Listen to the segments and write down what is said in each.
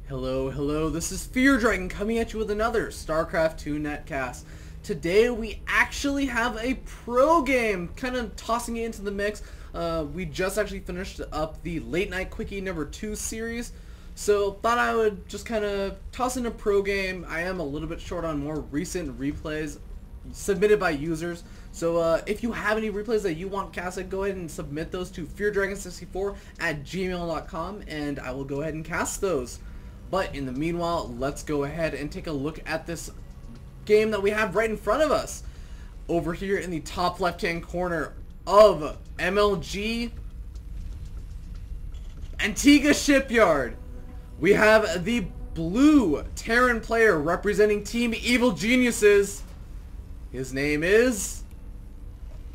Hello, this is Fear Dragon coming at you with another StarCraft 2 netcast. Today we actually have a pro game, kind of tossing it into the mix. We just actually finished up the Late Night Quickie number 2 series, so thought I would just kind of toss in a pro game. I am a little bit short on more recent replays submitted by users, so if you have any replays that you want casted, go ahead and submit those to feardragon64@gmail.com and I will go ahead and cast those. But in the meanwhile, let's go ahead and take a look at this game that we have right in front of us. Over here in the top left-hand corner of MLG Antigua Shipyard, we have the blue Terran player representing Team Evil Geniuses. His name is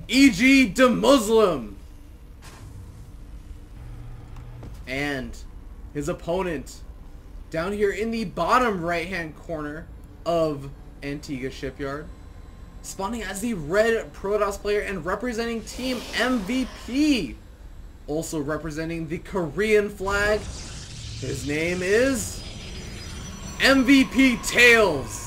EGDeMuslim. And his opponent down here in the bottom right hand corner of Antigua Shipyard, spawning as the red Protoss player and representing Team MVP, also representing the Korean flag. His name is MVPTAiLS.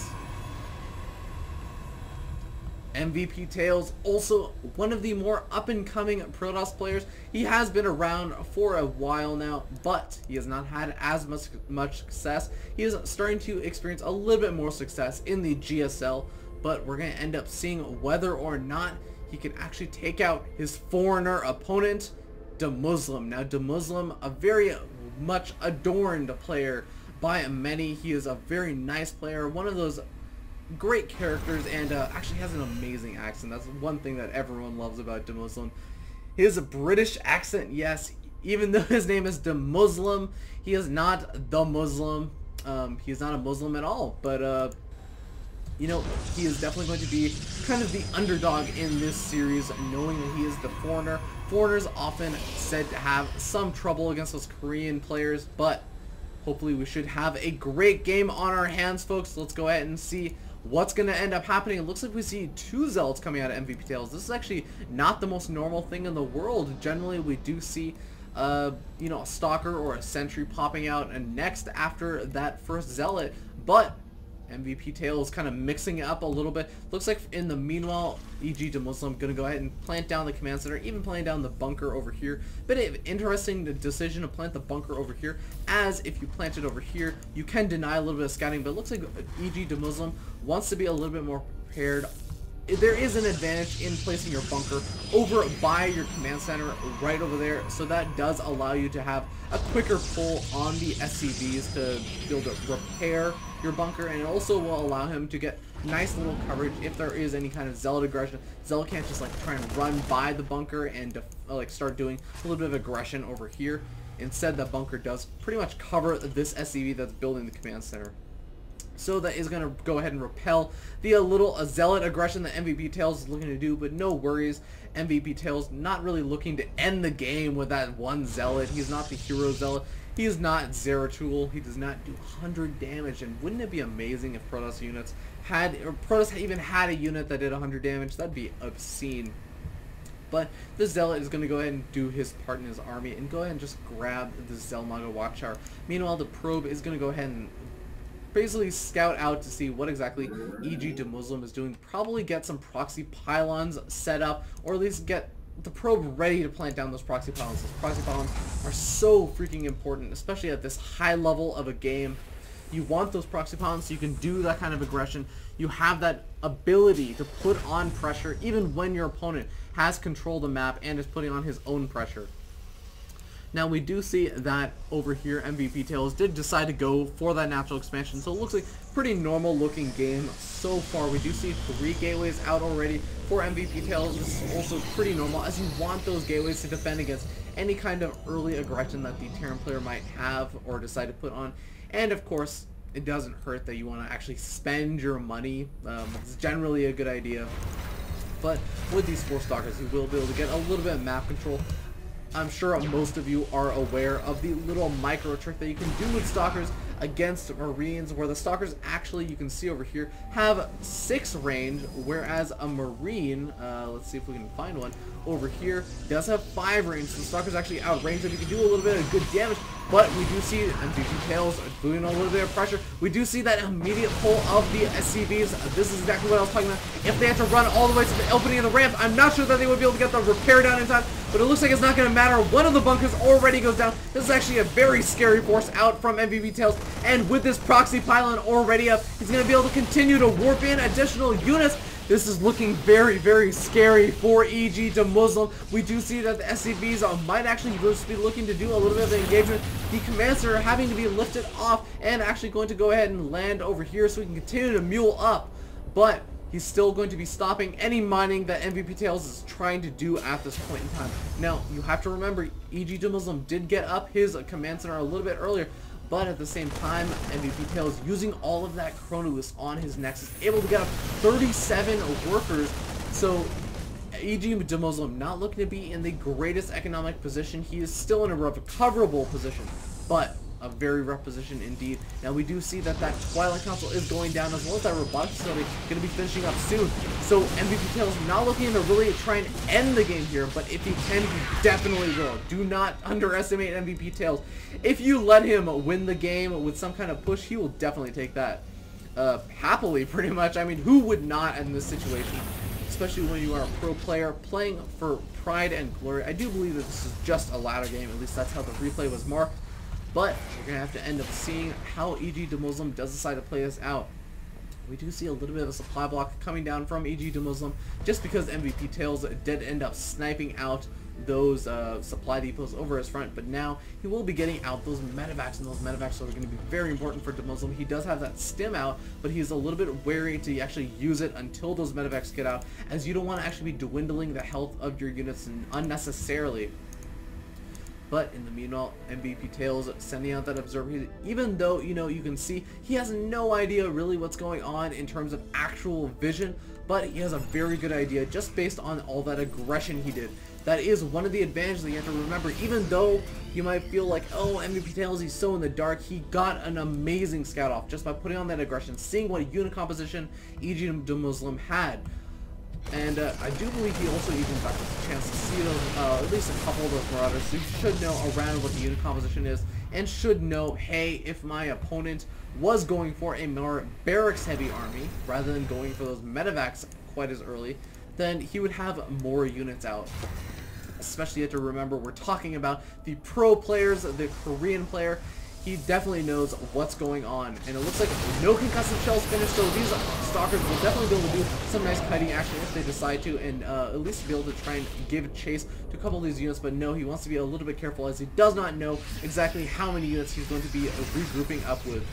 MVPTAiLS, also one of the more up-and-coming Protoss players. He has been around for a while now, but he has not had as much success. He is starting to experience a little bit more success in the GSL, but we're going to end up seeing whether or not he can actually take out his foreigner opponent, EGDeMuslim. Now, EGDeMuslim, a very much adorned player by many. He is a very nice player, one of those great characters, and actually has an amazing accent. That's one thing that everyone loves about EGDeMuslim. His British accent, yes, even though his name is EGDeMuslim, he is not the Muslim. He is not a Muslim at all, but you know, he is definitely going to be kind of the underdog in this series, knowing that he is the foreigner. Foreigners often said to have some trouble against those Korean players, but hopefully we should have a great game on our hands, folks. Let's go ahead and see what's going to end up happening. It looks like we see 2 Zealots coming out of MVPTAiLS. This is actually not the most normal thing in the world. Generally, we do see you know, a Stalker or a Sentry popping out and next after that first Zealot, but MVPTAiLS kind of mixing it up a little bit. Looks like in the meanwhile, EGDeMuslim going to go ahead and plant down the command center, even playing down the bunker over here. Bit of interesting decision to plant the bunker over here, as if you plant it over here, you can deny a little bit of scouting, but it looks like EGDeMuslim wants to be a little bit more prepared. There is an advantage in placing your bunker over by your command center right over there, so that does allow you to have a quicker pull on the SCVs to be able to repair your bunker, and it also will allow him to get nice little coverage if there is any kind of Zealot aggression. Zealot can't just like try and run by the bunker and like start doing a little bit of aggression over here. Instead, the bunker does pretty much cover this SCV that's building the command center. So that is going to go ahead and repel the little Zealot aggression that MVPTAiLS is looking to do, but no worries. MVPTAiLS not really looking to end the game with that one Zealot. He's not the hero Zealot. He is not Zeratul. He does not do 100 damage, and wouldn't it be amazing if Protoss units had, or Protoss even had a unit that did 100 damage? That'd be obscene. But the Zealot is going to go ahead and do his part in his army and go ahead and just grab the Zelmaga Watchtower. Meanwhile, the probe is going to go ahead and basically scout out to see what exactly EGDeMuslim is doing. Probably get some proxy pylons set up, or at least get the probe ready to plant down those proxy pylons. Those proxy pylons are so freaking important, especially at this high level of a game. You want those proxy pylons so you can do that kind of aggression. You have that ability to put on pressure even when your opponent has control of the map and is putting on his own pressure. Now, we do see that over here MVPTAiLS did decide to go for that natural expansion, so it looks like pretty normal looking game so far. We do see 3 gateways out already for MVPTAiLS. This is also pretty normal, as you want those gateways to defend against any kind of early aggression that the Terran player might have or decide to put on. And of course, it doesn't hurt that you want to actually spend your money. It's generally a good idea. But with these 4 Stalkers, you will be able to get a little bit of map control. I'm sure most of you are aware of the little micro trick that you can do with Stalkers against Marines, where the Stalkers actually, you can see over here, have 6 range, whereas a Marine, let's see if we can find one, over here does have 5 range. So the Stalkers actually outrange them. You can do a little bit of good damage, but we do see MVPTAiLS doing a little bit of pressure. We do see that immediate pull of the SCVs. This is exactly what I was talking about. If they had to run all the way to the opening of the ramp, I'm not sure that they would be able to get the repair down in time, but it looks like it's not going to matter. One of the bunkers already goes down. This is actually a very scary force out from MVPTAiLS, and with this proxy pylon already up, he's going to be able to continue to warp in additional units. This is looking very, very scary for EGDeMuslim. We do see that the SCVs might actually just be looking to do a little bit of the engagement. The commands are having to be lifted off and actually going to go ahead and land over here so we can continue to mule up. But he's still going to be stopping any mining that MVPTAiLS is trying to do at this point in time. Now, you have to remember, EGDeMuslim did get up his command center a little bit earlier, but at the same time, MVPTAiLS, using all of that chrono boost on his Nexus, able to get up 37 workers. So EGDeMuslim not looking to be in the greatest economic position. He is still in a recoverable position, but a very rough position indeed. Now we do see that Twilight Council is going down, as well as that robotic facility going to be finishing up soon. So MVPTAiLS not looking to really try and end the game here, but if he can, he definitely will. Do not underestimate MVPTAiLS. If you let him win the game with some kind of push, he will definitely take that happily, pretty much. I mean, who would not in this situation? Especially when you are a pro player playing for pride and glory. I do believe that this is just a ladder game. At least that's how the replay was marked. But we're going to have to end up seeing how EGDeMuslim does decide to play this out. We do see a little bit of a supply block coming down from EGDeMuslim, just because MVPTAiLS did end up sniping out those supply depots over his front. But now he will be getting out those medevacs, and those medevacs are going to be very important for deMuslim. He does have that stim out, but he's a little bit wary to actually use it until those medevacs get out, as you don't want to actually be dwindling the health of your units unnecessarily. But in the meanwhile, MVPTAiLS sending out that observer, even though, you know, you can see he has no idea really what's going on in terms of actual vision, but he has a very good idea just based on all that aggression he did. That is one of the advantages that you have to remember. Even though you might feel like, oh, MVPTAiLS, he's so in the dark, he got an amazing scout off just by putting on that aggression, seeing what unit composition EGDeMuslim had. And I do believe he also even got a chance to see those, at least a couple of those Marauders, so you should know around what the unit composition is, and should know, hey, if my opponent was going for a more barracks-heavy army, rather than going for those medevacs quite as early, then he would have more units out. Especially you have to remember, we're talking about the pro players, the Korean player. He definitely knows what's going on, and it looks like no concussive shells finished, so these Stalkers will definitely be able to do some nice kiting action if they decide to, and at least be able to try and give chase to a couple of these units. But no, he wants to be a little bit careful, as he does not know exactly how many units he's going to be regrouping up with.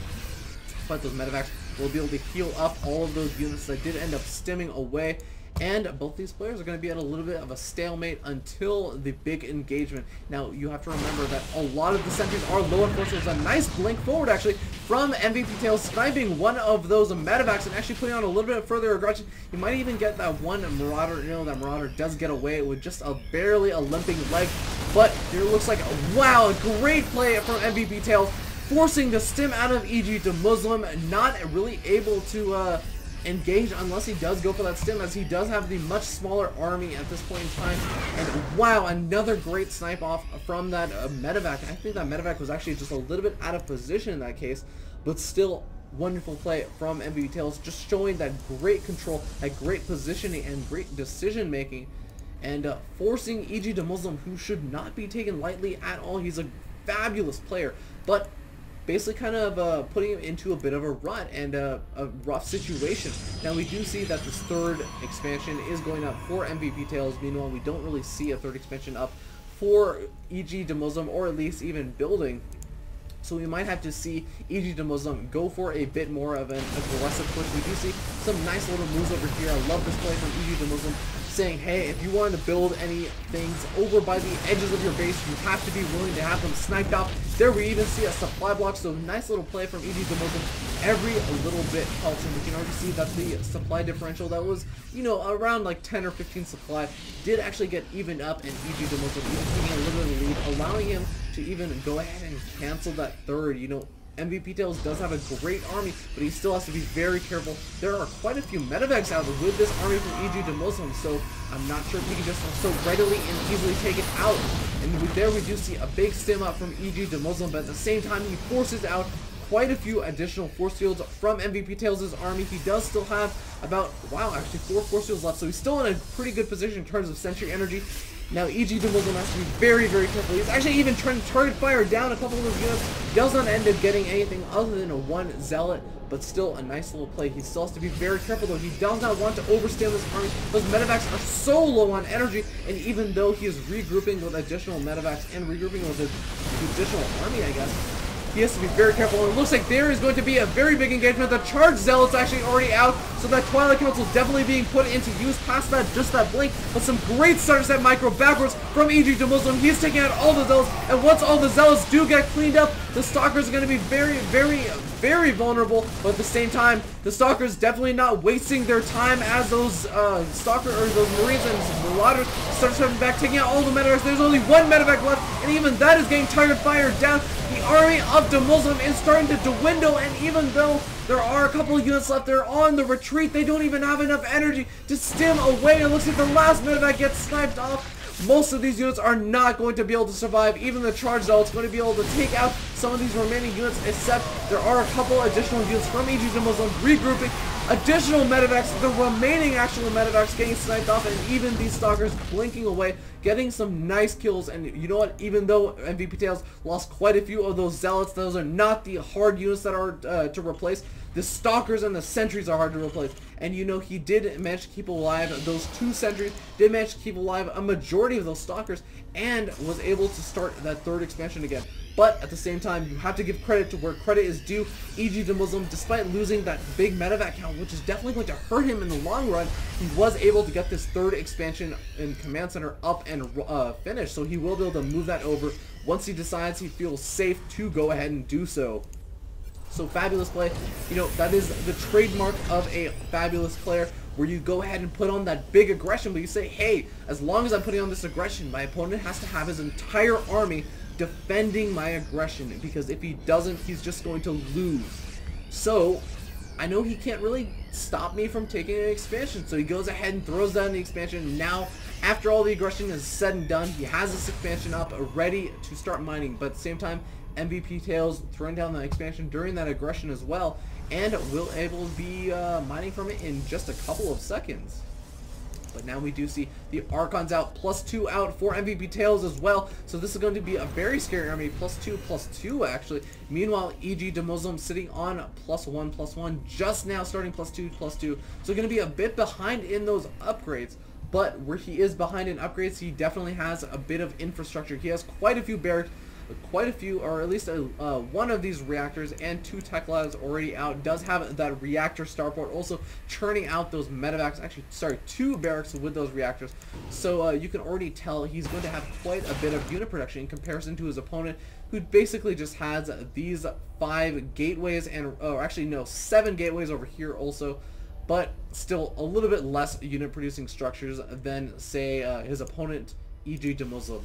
But those medevacs will be able to heal up all of those units that did end up stimming away. And both these players are going to be at a little bit of a stalemate until the big engagement. Now, you have to remember that a lot of the sentries are low. Unfortunately, there's a nice blink forward, actually, from MVPTAiLS, sniping one of those medevacs and actually putting on a little bit further aggression. You might even get that one Marauder. You know, that Marauder does get away with just barely a limping leg. But here looks like, wow, a great play from MVPTAiLS, forcing the stim out of EGDeMuslim, not really able to engage unless he does go for that stim, as he does have the much smaller army at this point in time. And wow, another great snipe off from that medevac. I think that medevac was actually just a little bit out of position in that case, but still wonderful play from MVPTAiLS, just showing that great control, that great positioning, and great decision making, and forcing EGDeMuslim, who should not be taken lightly at all. He's a fabulous player, but basically kind of putting him into a bit of a rut and a rough situation. Now we do see that this third expansion is going up for MVPTAiLS. Meanwhile, we don't really see a third expansion up for EGDeMuslim, or at least even building. So we might have to see EGDeMuslim go for a bit more of an aggressive push. We do see some nice little moves over here. I love this play from EGDeMuslim, saying, hey, if you want to build any things over by the edges of your base, you have to be willing to have them sniped off. There we even see a supply block, so nice little play from EGDeMuslim. Every little bit helps, and we can already see that the supply differential that was, you know, around like 10 or 15 supply did actually get evened up, and EGDeMuslim even taking a little bit of the lead, allowing him to even go ahead and cancel that third, you know, MVPTAiLS does have a great army, but he still has to be very careful. There are quite a few medevacs out with this army from EGDeMuslim, so I'm not sure if he can just so readily and easily take it out. And there we do see a big stim up from EGDeMuslim, but at the same time he forces out quite a few additional force fields from MVPTAiLS' army. He does still have about, wow, actually 4 force fields left, so he's still in a pretty good position in terms of sentry energy. Now EGDeMuslim has to be very, very careful. He's actually even trying to target fire down a couple of those units. He does not end up getting anything other than a 1 zealot, but still a nice little play. He still has to be very careful though. He does not want to overstand this army. Those medevacs are so low on energy, and even though he is regrouping with additional medevacs and regrouping with an additional army, I guess, he has to be very careful. And it looks like there is going to be a very big engagement. The charged zealot's actually already out, so that Twilight Council definitely being put into use past that, just that blink. But some great starter set micro backwards from EGDeMuslim. He's taking out all the zealots, and once all the zealots do get cleaned up, the stalkers are going to be very, very, very vulnerable. But at the same time, the stalkers definitely not wasting their time as those those marines and marauders start stepping back, taking out all the medevacs. There's only 1 medevac left, and even that is getting target fired down. The army of EGDeMuslim is starting to dwindle, and even though there are a couple of units left, they're on the retreat. They don't even have enough energy to stim away. It looks like the last medevac gets sniped off. Most of these units are not going to be able to survive. Even the charged zealot's going to be able to take out some of these remaining units, except there are a couple additional units from EGDeMuslim regrouping. Additional medevacs, the remaining actual medevacs getting sniped off, and even these stalkers blinking away, getting some nice kills. And you know what, even though MVPTAiLS lost quite a few of those zealots, those are not the hard units that are to replace. The stalkers and the sentries are hard to replace. And you know, he did manage to keep alive those 2 sentries, did manage to keep alive a majority of those stalkers, and was able to start that 3rd expansion again. But at the same time, you have to give credit to where credit is due. EGDeMuslim, despite losing that big medevac count, which is definitely going to hurt him in the long run, he was able to get this 3rd expansion in Command Center up and finished. So he will be able to move that over once he decides he feels safe to go ahead and do so. So fabulous play. You know, that is the trademark of a fabulous player, where you go ahead and put on that big aggression, but you say, hey, as long as I'm putting on this aggression, my opponent has to have his entire army defending my aggression, because if he doesn't, he's just going to lose. So I know he can't really stop me from taking an expansion, so he goes ahead and throws down the expansion. Now, after all the aggression is said and done, he has this expansion up ready to start mining, but at the same time, MVPTAiLS throwing down the expansion during that aggression as well, and will able to be mining from it in just a couple of seconds. But now we do see the Archons out, +2 out for MVPTAiLS as well. So this is going to be a very scary army, +2 actually. Meanwhile, EGDeMuslim sitting on +1, just now starting +2. So going to be a bit behind in those upgrades. But where he is behind in upgrades, he definitely has a bit of infrastructure. He has quite a few barracks, quite a few, or at least one of these reactors, and 2 tech labs already out. Does have that reactor starport also churning out those medevacs. Actually, sorry, 2 barracks with those reactors. So you can already tell he's going to have quite a bit of unit production in comparison to his opponent, who basically just has these 5 gateways, and actually no, 7 gateways over here also, but still a little bit less unit producing structures than, say, his opponent EGDeMuslim.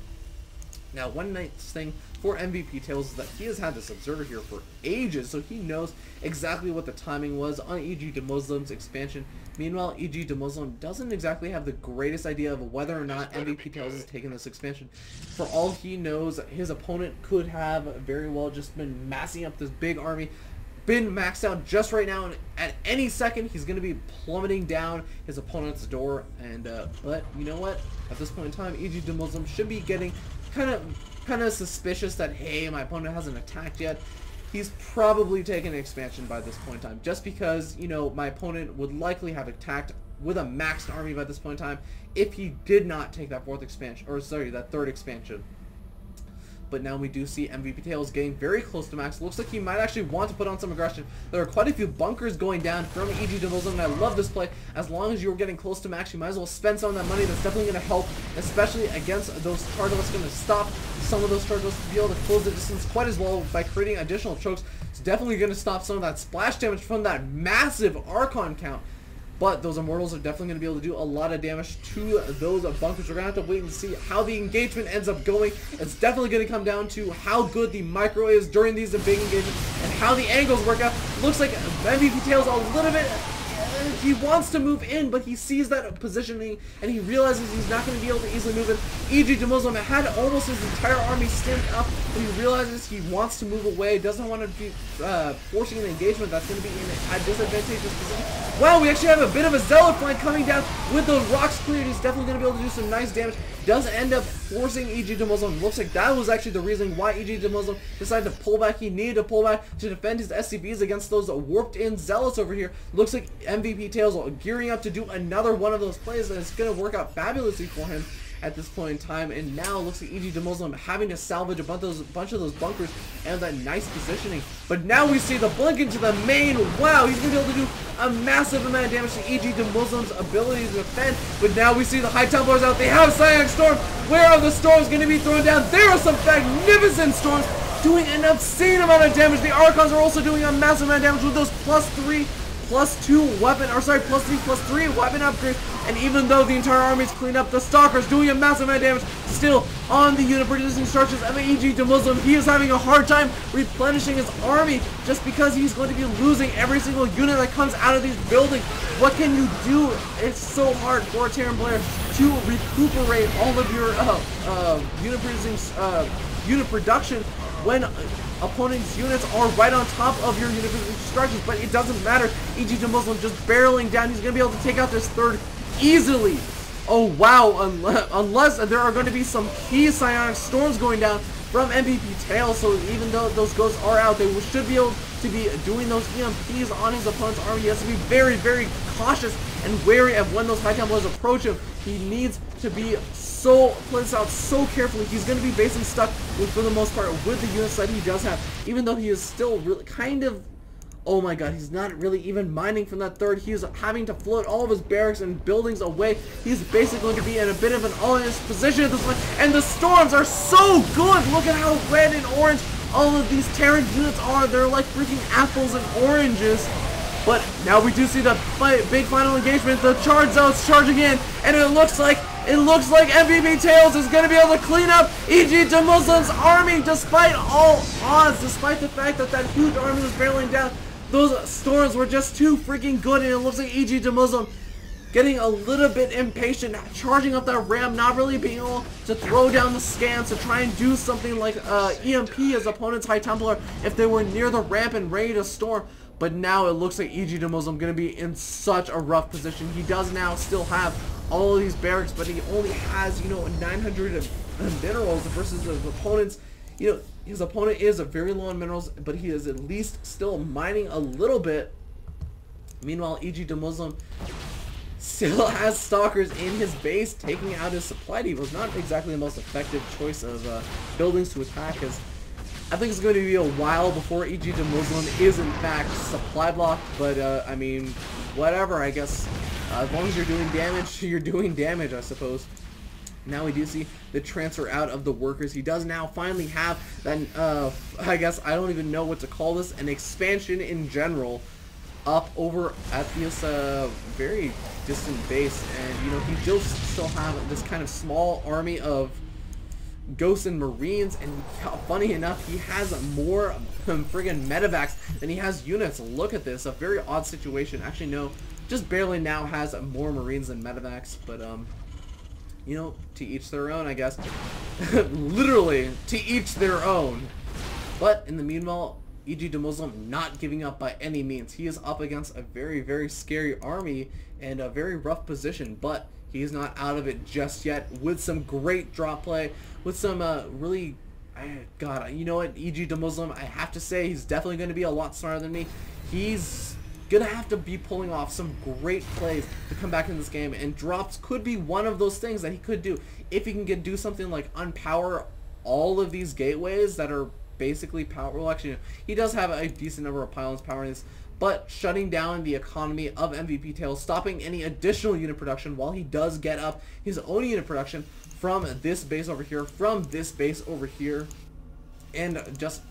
Now, one nice thing for MVPTAiLS is that he has had this observer here for ages, so he knows exactly what the timing was on EGDeMuslim's expansion. Meanwhile, EGDeMuslim doesn't exactly have the greatest idea of whether or not MVPTAiLS is taking this expansion. For all he knows, his opponent could have very well just been massing up this big army, been maxed out just right now, and at any second he's going to be plummeting down his opponent's door. And but you know what, at this point in time, EGDeMuslim should be getting kind of suspicious that, hey, my opponent hasn't attacked yet. He's probably taken an expansion by this point in time, just because, you know, my opponent would likely have attacked with a maxed army by this point in time if he did not take that 4th expansion, or sorry, that 3rd expansion. But now we do see MVPTAiLS getting very close to max. Looks like he might actually want to put on some aggression. There are quite a few bunkers going down from EGDeMuslim, and I love this play. As long as you're getting close to max, you might as well spend some of that money. That's definitely going to help, especially against those targets. Going to stop some of those targets to be able to close the distance quite as well by creating additional chokes. It's definitely going to stop some of that splash damage from that massive Archon count. but those Immortals are definitely going to be able to do a lot of damage to those bunkers. We're going to have to wait and see how the engagement ends up going. It's definitely going to come down to how good the micro is during these big engagements and how the angles work out. Looks like MVPTAiLS a little bit... he wants to move in, but he sees that positioning and he realizes he's not going to be able to easily move in. EGDeMuslim had almost his entire army stand up, but he realizes he wants to move away, doesn't want to be forcing an engagement that's going to be in a disadvantageous position. Wow, we actually have a bit of a Zealot flank coming down with those rocks cleared. He's definitely going to be able to do some nice damage. Does end up forcing EGDeMuslim. Looks like that was actually the reason why EGDeMuslim decided to pull back. He needed to pull back to defend his SCVs against those warped in Zealots over here. Looks like MVPTAiLS gearing up to do another one of those plays, and it's going to work out fabulously for him at this point in time. And now looks like EGDeMuslim having to salvage a bunch of those bunkers and that nice positioning. But now we see the blink into the main. Wow, he's going to be able to do a massive amount of damage to EGDeMuslim's ability to defend. But now we see the High Templars out. They have Psionic Storm. Where are the storms going to be thrown down? There are some magnificent storms doing an obscene amount of damage. The Archons are also doing a massive amount of damage with those +3, +2 weapon, or sorry, +3 weapon upgrades. And even though the entire army is cleaned up, the Stalker's doing a massive amount of damage still on the unit producing structures of EGDeMuslim. He is having a hard time replenishing his army just because he's going to be losing every single unit that comes out of these buildings. What can you do? It's so hard for a Terran player to recuperate all of your unit production when opponent's units are right on top of your unit structures. But it doesn't matter. EGDeMuslim just barreling down. He's going to be able to take out this third easily. Oh wow, unless there are going to be some key Psionic Storms going down from MVPTAiLS. So even though those ghosts are out, they should be able to be doing those EMPs on his opponent's army. He has to be very, very cautious and wary of when those High Templars approach him. He needs to be play this out so carefully. He's going to be basically stuck with, for the most part, with the units that he does have, even though he is still really kind of... Oh my god, he's not really even mining from that third. He is having to float all of his barracks and buildings away. He's basically going to be in a bit of an all-in position at this point. And the storms are so good! Look at how red and orange all of these Terran units are. They're like freaking apples and oranges. But now we do see the big final engagement. The charge zealots charging in, and it looks like MVPTAiLS is going to be able to clean up EGDeMuslim's army despite all odds, despite the fact that that huge army was barreling down. Those storms were just too freaking good, and it looks like EGDeMuslim getting a little bit impatient, charging up that ramp, not really being able to throw down the scans to try and do something like EMP his opponent's High Templar if they were near the ramp and ready to storm. But now it looks like EGDeMuslim going to be in such a rough position. He does now still have all of these barracks, but he only has, 900 minerals versus his opponent's. His opponent is very low on minerals, but he is at least still mining a little bit. Meanwhile, EGDeMuslim still has Stalkers in his base, taking out his supply depots. Not exactly the most effective choice of buildings to attack, as I think it's going to be a while before EGDeMuslim is in fact supply blocked. But I mean, whatever. I guess as long as you're doing damage, you're doing damage, I suppose. Now we do see the transfer out of the workers. He does now finally have that, I guess, I don't even know what to call this, an expansion in general up over at this very distant base. And, he does still have this kind of small army of ghosts and marines, and funny enough, he has more friggin' medevacs than he has units. Look at this, a very odd situation. Actually, no, just barely now has more marines than medevacs, but, to each their own, I guess. Literally, to each their own. But in the meanwhile, EGDeMuslim not giving up by any means. He is up against a very, very scary army and a very rough position, but he's not out of it just yet with some great drop play, with some really... God, you know what, EGDeMuslim, I have to say, he's definitely going to be a lot smarter than me. He's gonna have to be pulling off some great plays to come back in this game, and drops could be one of those things that he could do if he can do something like unpower all of these gateways that are basically power. Well, actually, he does have a decent number of pylons powering this, but shutting down the economy of MVPTAiLS, stopping any additional unit production while he does get up his own unit production from this base over here, from this base over here, and just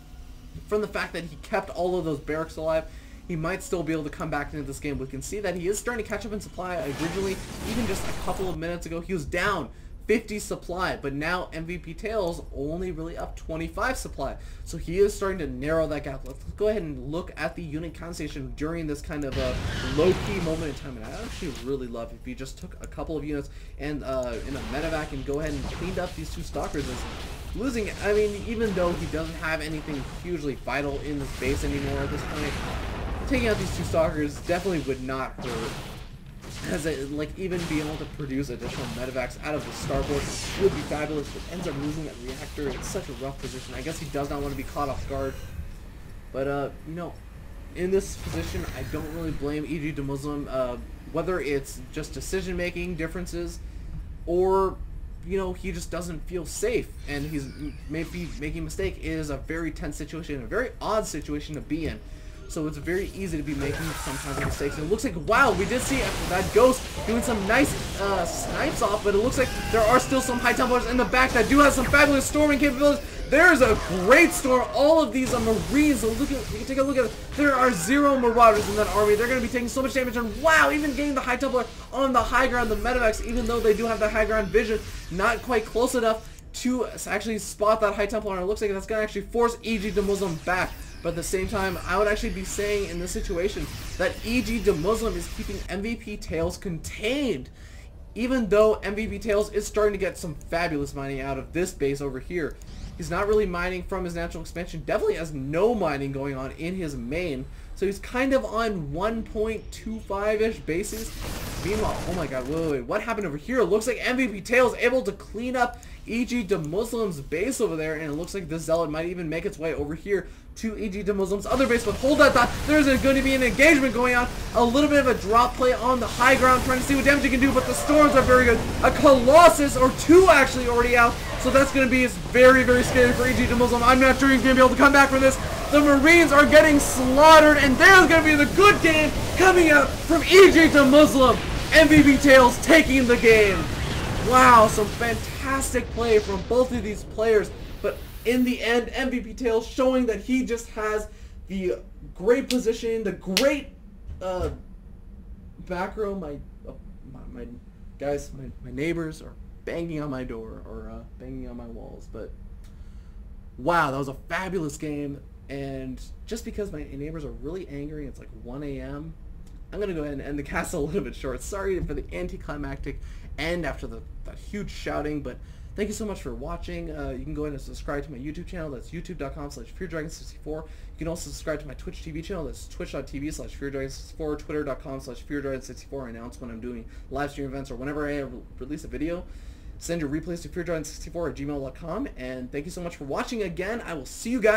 from the fact that he kept all of those barracks alive. he might still be able to come back into this game. We can see that he is starting to catch up in supply. Originally, even just a couple of minutes ago, he was down 50 supply, but now MVPTAiLS only really up 25 supply. So he is starting to narrow that gap. Let's go ahead and look at the unit count station during this kind of a low-key moment in time. And I actually really love if he just took a couple of units and in a medevac and go ahead and cleaned up these two stalkers. Losing, I mean, even though he doesn't have anything hugely vital in this base anymore at this point, taking out these two stalkers definitely would not hurt. As like even being able to produce additional medevacs out of the starboard would be fabulous, but ends up losing that reactor. It's such a rough position. I guess he does not want to be caught off guard. But you know, in this position, I don't really blame EGDeMuslim, whether it's just decision-making differences or, you know, he just doesn't feel safe and he's maybe making a mistake. It is a very tense situation, a very odd situation to be in. So it's very easy to be making some kinds of mistakes. And it looks like, wow, we did see that Ghost doing some nice snipes off, but it looks like there are still some High Templars in the back that do have some fabulous storming capabilities. There's a great storm. All of these are Marines. So look at, you can take a look at it. There are 0 Marauders in that army. They're going to be taking so much damage. And wow, even getting the High Templar on the high ground, the medevacs, even though they do have the high ground vision, not quite close enough to actually spot that High Templar. And it looks like that's going to actually force EGDeMuslim back. But at the same time, I would actually be saying in this situation that EGDeMuslim is keeping MVPTAiLS contained. Even though MVPTAiLS is starting to get some fabulous mining out of this base over here. He's not really mining from his natural expansion. Definitely has no mining going on in his main. So he's kind of on 1.25-ish bases. Meanwhile, oh my god, wait, what happened over here? It looks like MVPTAiLS able to clean up EGDeMuslim's base over there, and it looks like the Zealot might even make its way over here to EGDeMuslim's other base. But hold that thought, there's going to be an engagement going on. A little bit of a drop play on the high ground, trying to see what damage you can do, but the storms are very good. A Colossus, or 2 actually already out, so that's going to be very, very scary for EGDeMuslim. I'm not sure he's going to be able to come back from this. The Marines are getting slaughtered, and there's going to be the good game coming out from EGDeMuslim. MVPTAiLS taking the game. Wow, some fantastic play from both of these players, but in the end, MVPTAiLS showing that he just has the great position, the great back row. My guys, my neighbors are banging on my door or banging on my walls, but wow, that was a fabulous game. And just because my neighbors are really angry, it's like 1 a.m., I'm going to go ahead and end the cast a little bit short. Sorry for the anticlimactic end after that huge shouting, but thank you so much for watching. You can go ahead and subscribe to my YouTube channel. That's youtube.com/FearDragon64. You can also subscribe to my Twitch TV channel. That's twitch.tv/FearDragon64, twitter.com/FearDragon64. I announce when I'm doing live stream events or whenever I release a video. Send your replays to FearDragon64 at gmail.com. And thank you so much for watching again. I will see you guys